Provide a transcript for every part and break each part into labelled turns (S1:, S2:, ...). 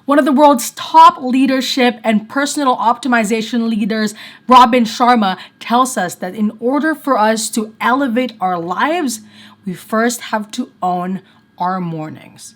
S1: One of the world's top leadership and personal optimization leaders, Robin Sharma, tells us that in order for us to elevate our lives, we first have to own our mornings.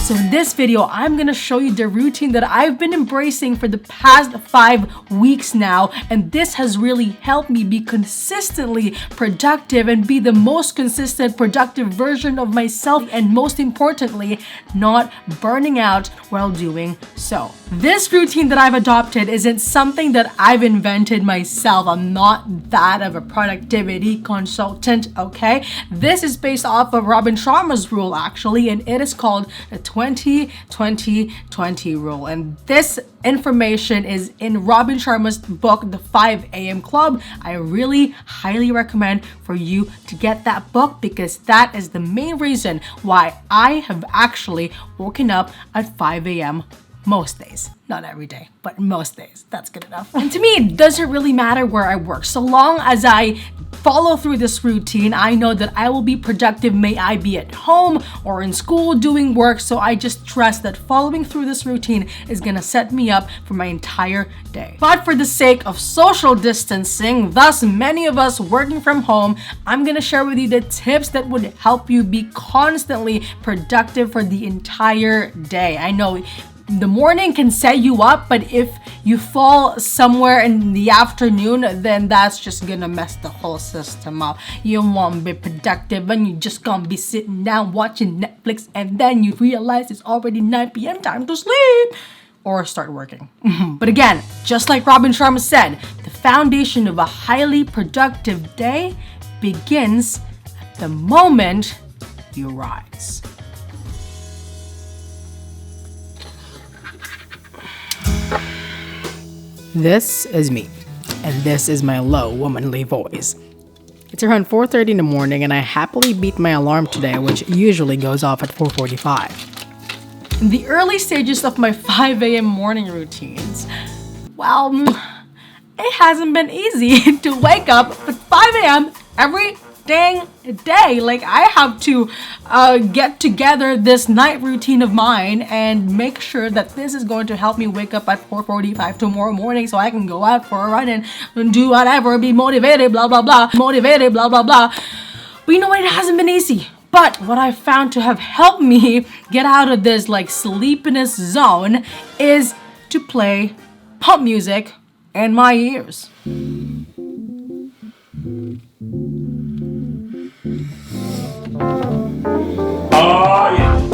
S1: So in this video, I'm gonna show you the routine that I've been embracing for the past 5 weeks now, and this has really helped me be consistently productive and be the most consistent productive version of myself, and most importantly, not burning out while doing so. This routine that I've adopted isn't something that I've invented myself. I'm not that of a productivity consultant, okay? This is based off of Robin Sharma's rule actually, and it is called the 20-20-20 rule. And this information is in Robin Sharma's book, The 5 a.m. Club. I really highly recommend for you to get that book, because that is the main reason why I have actually woken up at 5 a.m. most days. Not every day, but most days. That's good enough. And to me, it doesn't really matter where I work. So long as I follow through this routine, I know that I will be productive. May I be at home or in school doing work. So I just trust that following through this routine is gonna set me up for my entire day. But for the sake of social distancing, thus many of us working from home, I'm gonna share with you the tips that would help you be constantly productive for the entire day. I know the morning can set you up, but if you fall somewhere in the afternoon, then that's just gonna mess the whole system up. You won't be productive and you just gonna be sitting down watching Netflix, and then you realize it's already 9 p.m. time to sleep or start working. But again, just like Robin Sharma said, the foundation of a highly productive day begins at the moment you rise. This is me, and this is my low womanly voice. It's around 4:30 in the morning, and I happily beat my alarm today, which usually goes off at 4:45. In the early stages of my 5 a.m. morning routines, well, it hasn't been easy to wake up at 5 a.m. every dang day. Like, I have to get together this night routine of mine and make sure that this is going to help me wake up at 4:45 tomorrow morning so I can go out for a run and do whatever, be motivated, blah blah blah, motivated, blah blah blah. But you know what, it hasn't been easy. But what I found to have helped me get out of this like sleepiness zone is to play pop music in my ears.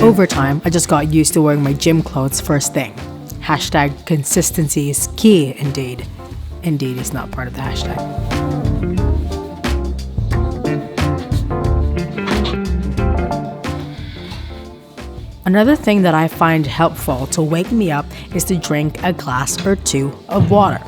S1: Over time, I just got used to wearing my gym clothes first thing. Hashtag consistency is key, indeed. Indeed is not part of the hashtag. Another thing that I find helpful to wake me up is to drink a glass or 2 of water.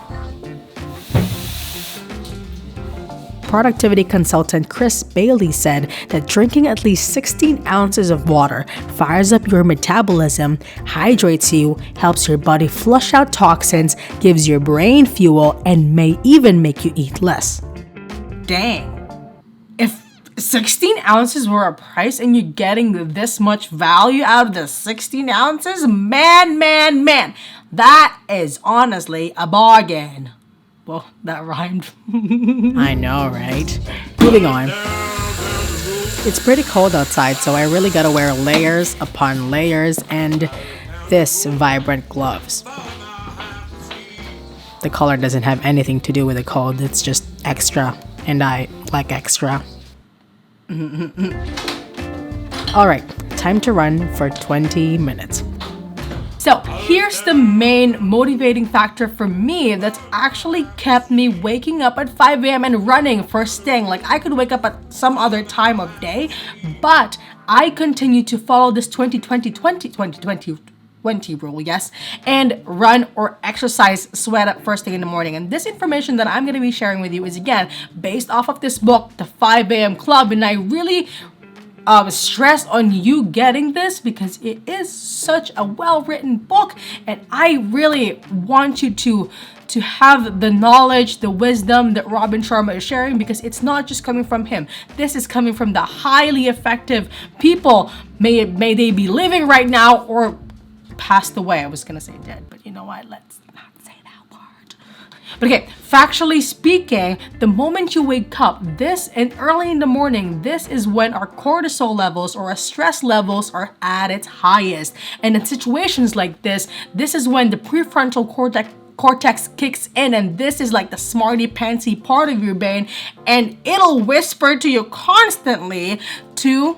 S1: Productivity consultant Chris Bailey said that drinking at least 16 ounces of water fires up your metabolism, hydrates you, helps your body flush out toxins, gives your brain fuel, and may even make you eat less. Dang. If 16 ounces were a price and you're getting this much value out of the 16 ounces, man, that is honestly a bargain. Well, that rhymed. I know, right? Moving on. It's pretty cold outside, so I really gotta wear layers upon layers and this vibrant gloves. The color doesn't have anything to do with the cold, it's just extra, and I like extra. Alright, time to run for 20 minutes. So here's the main motivating factor for me that's actually kept me waking up at 5 a.m. and running first thing. Like, I could wake up at some other time of day, but I continue to follow this 20-20-20 rule, yes, and run or exercise, sweat up first thing in the morning. And this information that I'm going to be sharing with you is, again, based off of this book, The 5 a.m. Club, and I really stress on you getting this because it is such a well-written book, and I really want you to have the knowledge, the wisdom that Robin Sharma is sharing, because it's not just coming from him. This is coming from the highly effective people, may they be living right now or passed away. I was gonna say dead, but you know what? Let's not say that word. But okay, factually speaking, the moment you wake up, this and early in the morning, this is when our cortisol levels or our stress levels are at its highest. And in situations like this is when the prefrontal cortex kicks in, and this is like the smarty pantsy part of your brain, and it'll whisper to you constantly to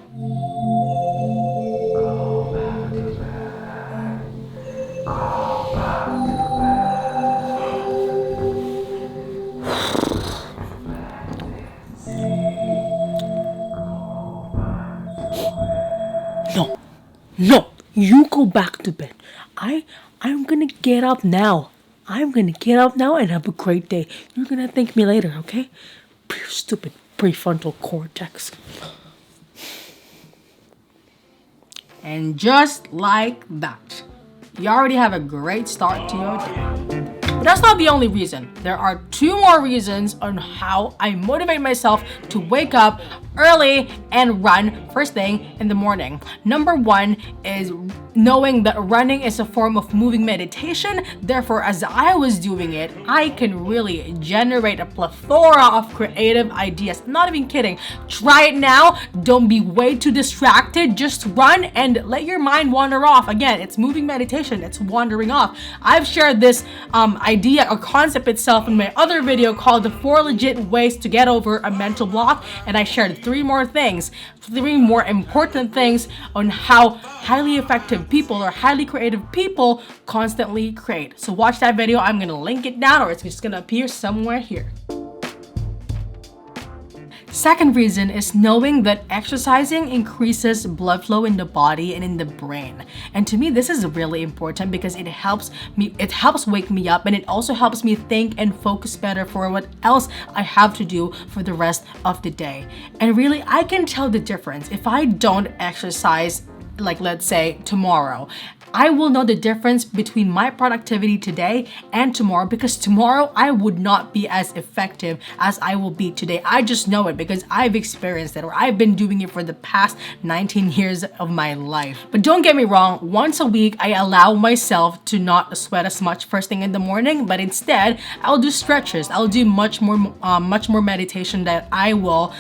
S1: No, you go back to bed. I'm gonna get up now. I'm gonna get up now and have a great day. You're gonna thank me later, okay? Stupid prefrontal cortex. And just like that, you already have a great start to your day. But that's not the only reason. There are 2 more reasons on how I motivate myself to wake up early and run first thing in the morning. Number 1 is knowing that running is a form of moving meditation. Therefore, as I was doing it, I can really generate a plethora of creative ideas. I'm not even kidding. Try it now. Don't be way too distracted. Just run and let your mind wander off. Again, it's moving meditation. It's wandering off. I've shared this idea or concept itself in my other video called the 4 legit ways to get over a mental block, and I shared 3 more important things on how highly effective people or highly creative people constantly create. So watch that video. I'm gonna link it down, or it's just gonna appear somewhere here. Second reason is knowing that exercising increases blood flow in the body and in the brain. And to me, this is really important because it helps wake me up, and it also helps me think and focus better for what else I have to do for the rest of the day. And really, I can tell the difference. If I don't exercise, like let's say tomorrow, I will know the difference between my productivity today and tomorrow, because tomorrow I would not be as effective as I will be today. I just know it because I've experienced it, or I've been doing it for the past 19 years of my life. But don't get me wrong, once a week I allow myself to not sweat as much first thing in the morning, but instead I'll do stretches. I'll do much more meditation that I will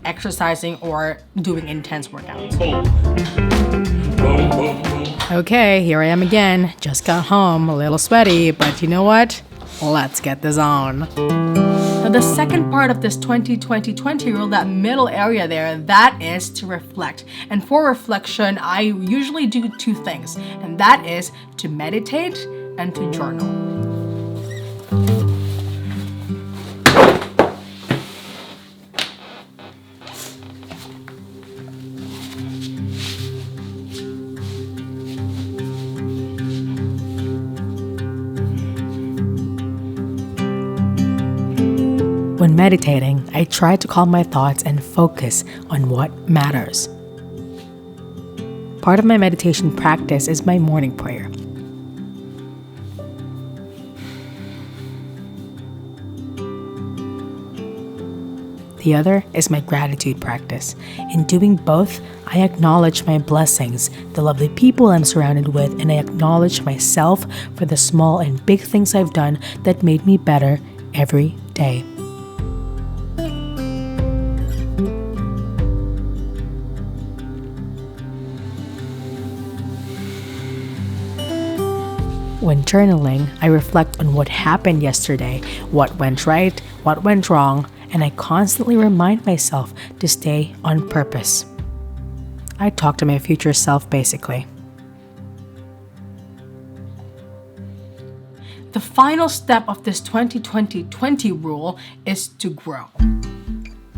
S1: exercising or doing intense workouts. Okay, here I am again. Just got home, a little sweaty, but you know what? Let's get this on. Now, the second part of this 20-20-20 rule, that middle area there, that is to reflect. And for reflection, I usually do 2 things, and that is to meditate and to journal. When meditating, I try to calm my thoughts and focus on what matters. Part of my meditation practice is my morning prayer. The other is my gratitude practice. In doing both, I acknowledge my blessings, the lovely people I'm surrounded with, and I acknowledge myself for the small and big things I've done that made me better every day. When journaling, I reflect on what happened yesterday, what went right, what went wrong, and I constantly remind myself to stay on purpose. I talk to my future self, basically. The final step of this 20-20-20 rule is to grow.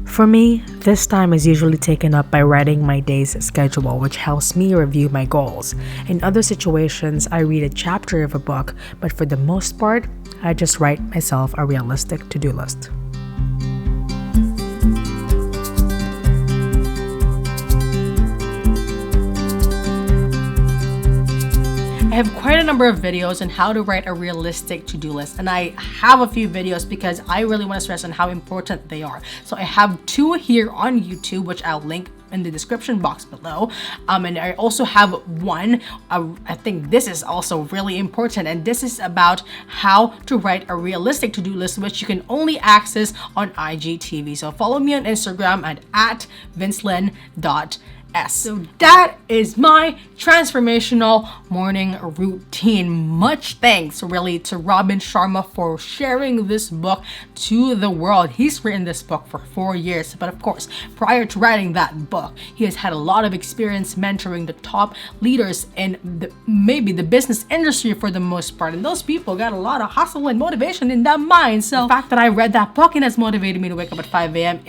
S1: For me, this time is usually taken up by writing my day's schedule, which helps me review my goals. In other situations, I read a chapter of a book, but for the most part, I just write myself a realistic to-do list. I have quite a number of videos on how to write a realistic to-do list, and I have a few videos because I really want to stress on how important they are. So I have 2 here on YouTube, which I'll link in the description box below. And I also have one, I think this is also really important, and this is about how to write a realistic to-do list, which you can only access on IGTV. So follow me on Instagram at vincelyn.s. So that is my transformational morning routine. Much thanks really to Robin Sharma for sharing this book to the world. He's written this book for 4 years, but of course, prior to writing that book, he has had a lot of experience mentoring the top leaders in maybe the business industry for the most part. And those people got a lot of hustle and motivation in their mind. So the fact that I read that book and has motivated me to wake up at 5 a.m.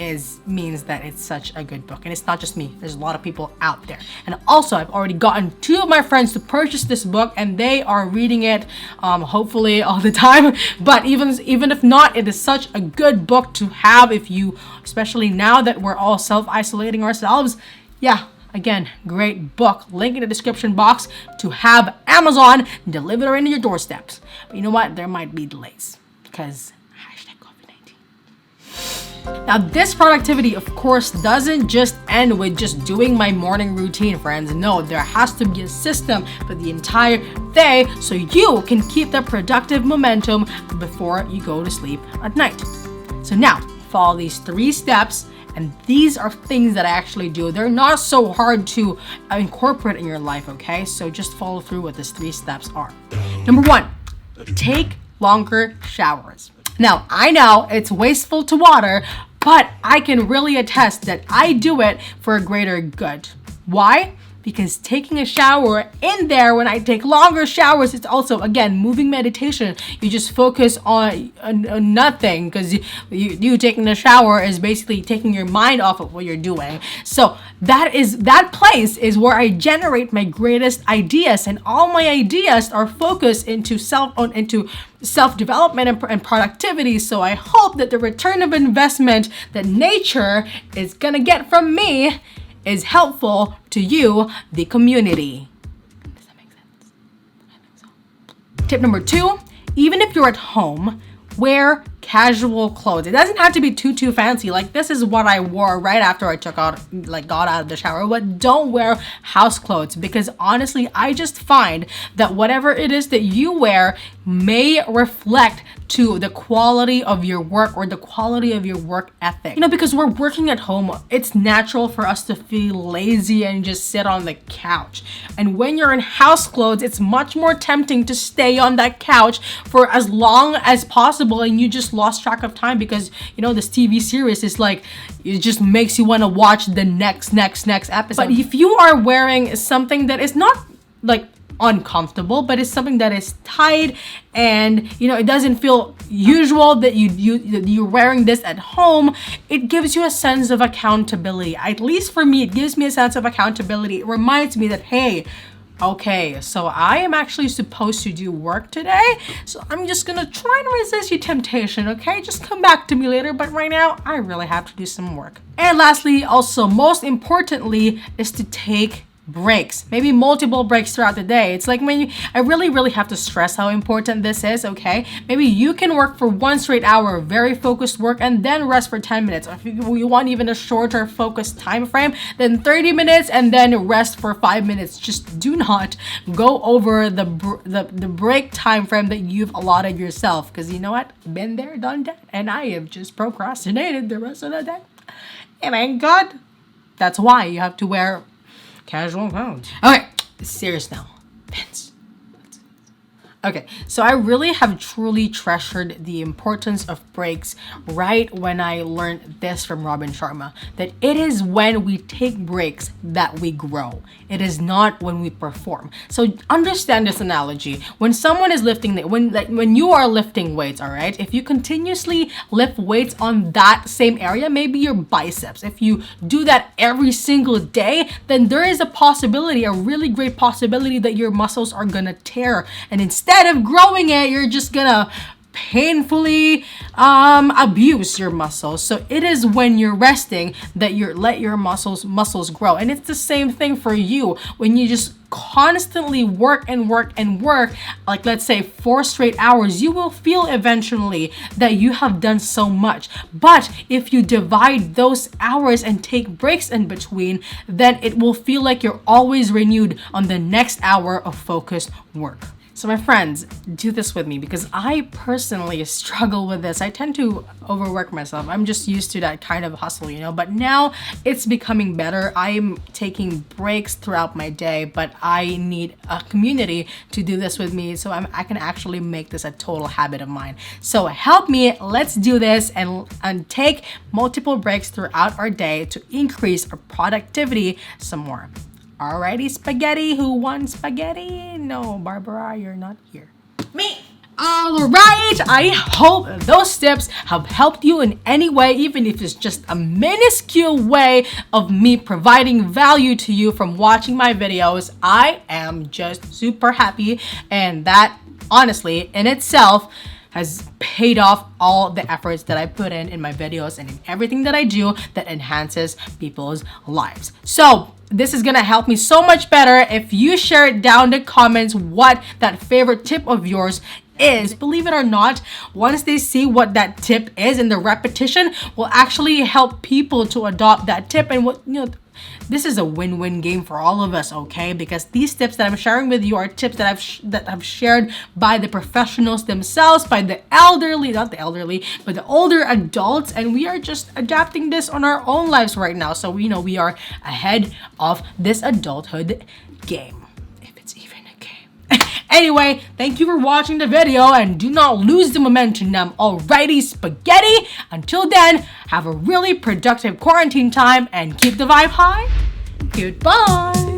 S1: means that it's such a good book. And it's not just me. There's a lot of people out there. And also, I've already gotten 2 of my friends to purchase this book, and they are reading it hopefully all the time. But even if not, it is such a good book to have, if you, especially now that we're all self-isolating ourselves. Yeah, again, great book. Link in the description box to have Amazon deliver it into your doorsteps. But you know what? There might be delays because now, this productivity, of course, doesn't just end with just doing my morning routine, friends. No, there has to be a system for the entire day so you can keep the productive momentum before you go to sleep at night. So now, follow these 3 steps, and these are things that I actually do. They're not so hard to incorporate in your life, okay? So just follow through what these 3 steps are. Number 1, take longer showers. Now, I know it's wasteful to water, but I can really attest that I do it for a greater good. Why? Because taking a shower in there, when I take longer showers, it's also, again, moving meditation. You just focus on nothing, because you taking a shower is basically taking your mind off of what you're doing. So that place is where I generate my greatest ideas, and all my ideas are focused into self-development and productivity. So I hope that the return of investment that nature is gonna get from me is helpful to you, the community. Does that make sense? I think so. Tip number 2, even if you're at home, wear casual clothes. It doesn't have to be too fancy. Like, this is what I wore right after I got out of the shower. But don't wear house clothes, because honestly, I just find that whatever it is that you wear may reflect to the quality of your work or the quality of your work ethic. You know, because we're working at home, it's natural for us to feel lazy and just sit on the couch. And when you're in house clothes, it's much more tempting to stay on that couch for as long as possible, and you just lost track of time, because you know this TV series is like, it just makes you want to watch the next episode. But if you are wearing something that is not like uncomfortable, but it's something that is tight, and you know, it doesn't feel usual that you're wearing this at home, it gives you a sense of accountability. At least for me, it gives me a sense of accountability. It reminds me that, hey, okay, so I am actually supposed to do work today, so I'm just gonna try to resist your temptation, okay? Just come back to me later, but right now, I really have to do some work. And lastly, also, most importantly, is to take breaks, maybe multiple breaks throughout the day. It's like when I really have to stress how important this is, okay? Maybe you can work for 1 straight hour, very focused work, and then rest for 10 minutes. Or if you want even a shorter focused time frame, then 30 minutes and then rest for 5 minutes. Just do not go over the break time frame that you've allotted yourself, because you know what? Been there, done that, and I have just procrastinated the rest of the day. Oh my God. That's why you have to wear casual clothes. Okay, serious now. Vince. Okay, so I really have truly treasured the importance of breaks right when I learned this from Robin Sharma, that it is when we take breaks that we grow. It is not when we perform. So understand this analogy. When someone is lifting, when you are lifting weights, all right, if you continuously lift weights on that same area, maybe your biceps, if you do that every single day, then there is a possibility, a really great possibility, that your muscles are gonna tear. And instead of growing it, you're just gonna painfully abuse your muscles. So it is when you're resting that you let your muscles grow. And it's the same thing for you when you just constantly work and work and work, like let's say 4 straight hours, you will feel eventually that you have done so much. But if you divide those hours and take breaks in between, then it will feel like you're always renewed on the next hour of focused work. So my friends, do this with me because I personally struggle with this. I tend to overwork myself. I'm just used to that kind of hustle, you know, but now it's becoming better. I'm taking breaks throughout my day, but I need a community to do this with me so I can actually make this a total habit of mine. So help me, let's do this and take multiple breaks throughout our day to increase our productivity some more. Alrighty, spaghetti. Who won spaghetti? No, Barbara, you're not here.
S2: Me!
S1: Alright, I hope those tips have helped you in any way, even if it's just a minuscule way of me providing value to you from watching my videos. I am just super happy, and that honestly in itself has paid off all the efforts that I put in my videos and in everything that I do that enhances people's lives. So this is gonna help me so much better if you share it down in the comments what that favorite tip of yours is. Believe it or not, once they see what that tip is and the repetition will actually help people to adopt that tip. And what, you know, this is a win-win game for all of us, okay? Because these tips that I'm sharing with you are tips that I've shared by the professionals themselves, by the elderly, not the elderly, but the older adults, and we are just adapting this on our own lives right now. So we know we are ahead of this adulthood game, if it's even a game. Anyway, thank you for watching the video and do not lose the momentum. Alrighty, spaghetti. Until then, have a really productive quarantine time and keep the vibe high. Goodbye.